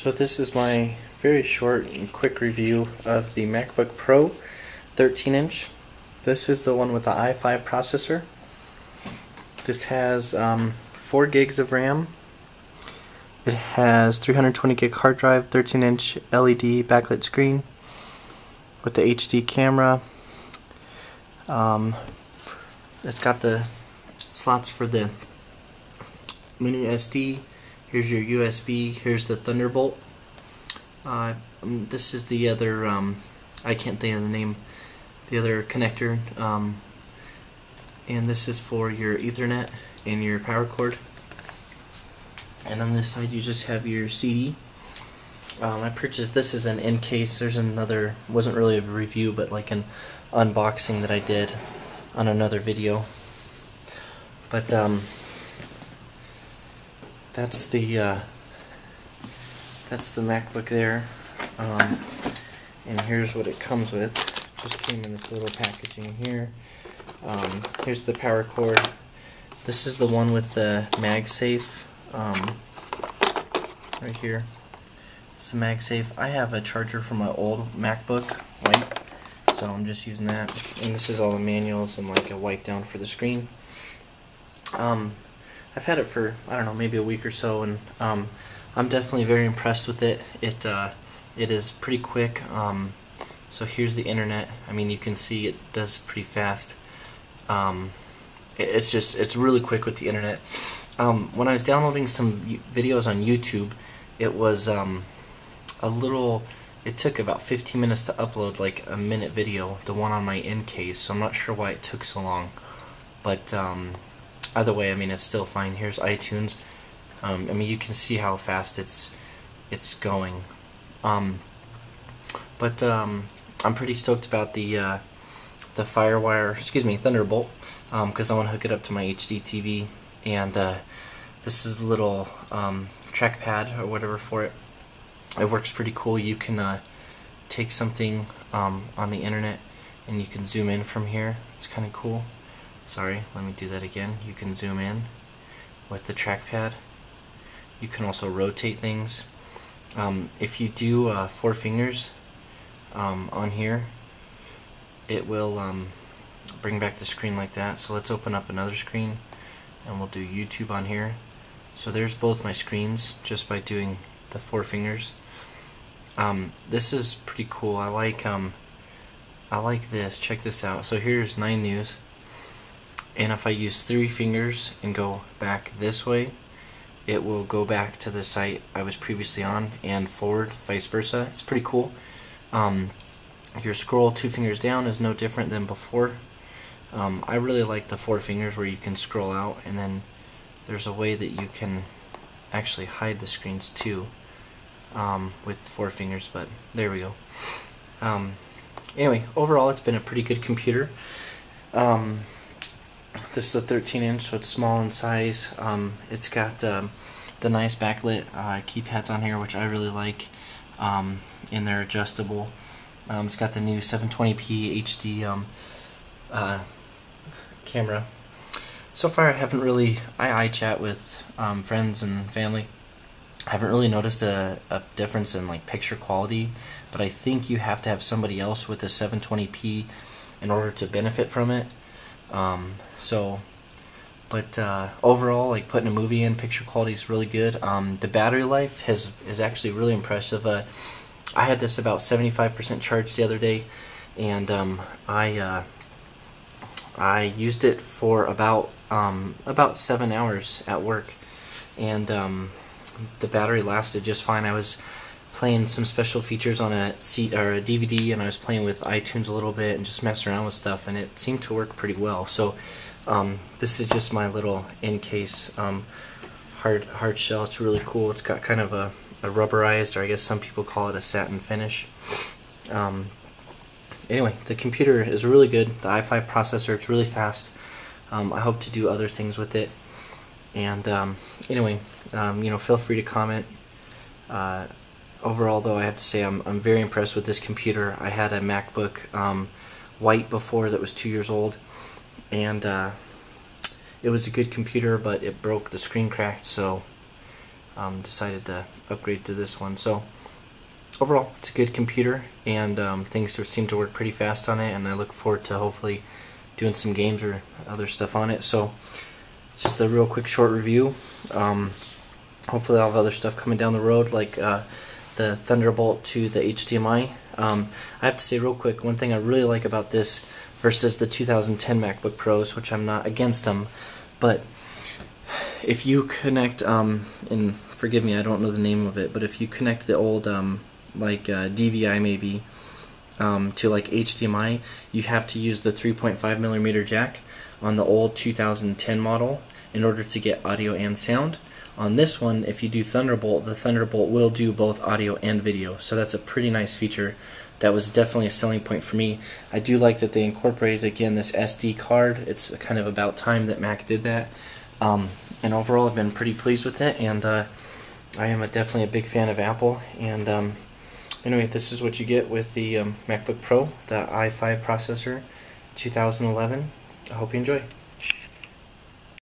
So this is my very short and quick review of the MacBook Pro 13-inch. This is the one with the i5 processor. This has 4 gigs of RAM. It has 320 gig hard drive, 13-inch LED backlit screen with the HD camera. It's got the slots for the mini SD. Here's your USB. Here's the Thunderbolt. This is the other, I can't think of the name, the other connector. And this is for your Ethernet and your power cord. And on this side you just have your CD. I purchased this as an end case. There's another, wasn't really a review, but like an unboxing that I did on another video. But that's the MacBook there, and here's what it comes with. Just came in this little packaging here. Here's the power cord. This is the one with the MagSafe right here. It's the MagSafe. I have a charger from my old MacBook, white, so I'm just using that. And this is all the manuals and like a wipe down for the screen. I've had it for, I don't know, maybe a week or so, and I'm definitely very impressed with it. It is pretty quick. So here's the internet. I mean, you can see it does pretty fast. It's really quick with the internet. When I was downloading some videos on YouTube, it was it took about 15 minutes to upload like a minute video, the one on my end case, so I'm not sure why it took so long. But either way, I mean, it's still fine. Here's iTunes. I mean, you can see how fast it's going. But I'm pretty stoked about the Thunderbolt, because I want to hook it up to my HD TV. And this is the little trackpad or whatever for it. It works pretty cool. You can take something on the internet and you can zoom in from here. It's kind of cool. Sorry, let me do that again. You can zoom in with the trackpad. You can also rotate things. If you do 4 fingers on here, it will bring back the screen like that. So let's open up another screen and we'll do YouTube on here. So there's both my screens just by doing the 4 fingers. This is pretty cool. I like this. Check this out. So here's 9 News. And if I use 3 fingers and go back this way, it will go back to the site I was previously on, and forward, vice versa. It's pretty cool. Your scroll 2 fingers down is no different than before. I really like the 4 fingers where you can scroll out, and then there's a way that you can actually hide the screens too with 4 fingers, but there we go. Anyway, overall it's been a pretty good computer. This is a 13-inch, so it's small in size. It's got the nice backlit keypads on here, which I really like, and they're adjustable. It's got the new 720p HD camera. So far I haven't really, I chat with friends and family. I haven't really noticed a difference in like picture quality, but I think you have to have somebody else with a 720p in order to benefit from it. Overall, like putting a movie in, picture quality is really good. The battery life is actually really impressive. I had this about 75% charged the other day, and I used it for about 7 hours at work, and the battery lasted just fine. I was playing some special features on a DVD, and I was playing with iTunes a little bit and just messing around with stuff, and it seemed to work pretty well. So this is just my little end case hard shell. It's really cool. It's got kind of a rubberized, or I guess some people call it a satin finish. Anyway, the computer is really good. The i5 processor, it's really fast. I hope to do other things with it. And anyway, feel free to comment. Overall, though, I have to say I'm very impressed with this computer. I had a MacBook white before that was 2 years old, and it was a good computer, but it broke, the screen cracked, so decided to upgrade to this one. So overall, it's a good computer, and things seem to work pretty fast on it, and I look forward to hopefully doing some games or other stuff on it. So it's just a real quick short review. Hopefully I'll have other stuff coming down the road, like the Thunderbolt to the HDMI. I have to say real quick, one thing I really like about this versus the 2010 MacBook Pros, which I'm not against them, but if you connect, and forgive me, I don't know the name of it, but if you connect the old like DVI maybe to like HDMI, you have to use the 3.5mm jack on the old 2010 model in order to get audio and sound. On this one, if you do Thunderbolt, the Thunderbolt will do both audio and video, so that's a pretty nice feature. That was definitely a selling point for me. I do like that they incorporated again this SD card. It's kind of about time that Mac did that. And overall, I've been pretty pleased with it, and I am definitely a big fan of Apple. And anyway, this is what you get with the MacBook Pro, the i5 processor, 2011. I hope you enjoy.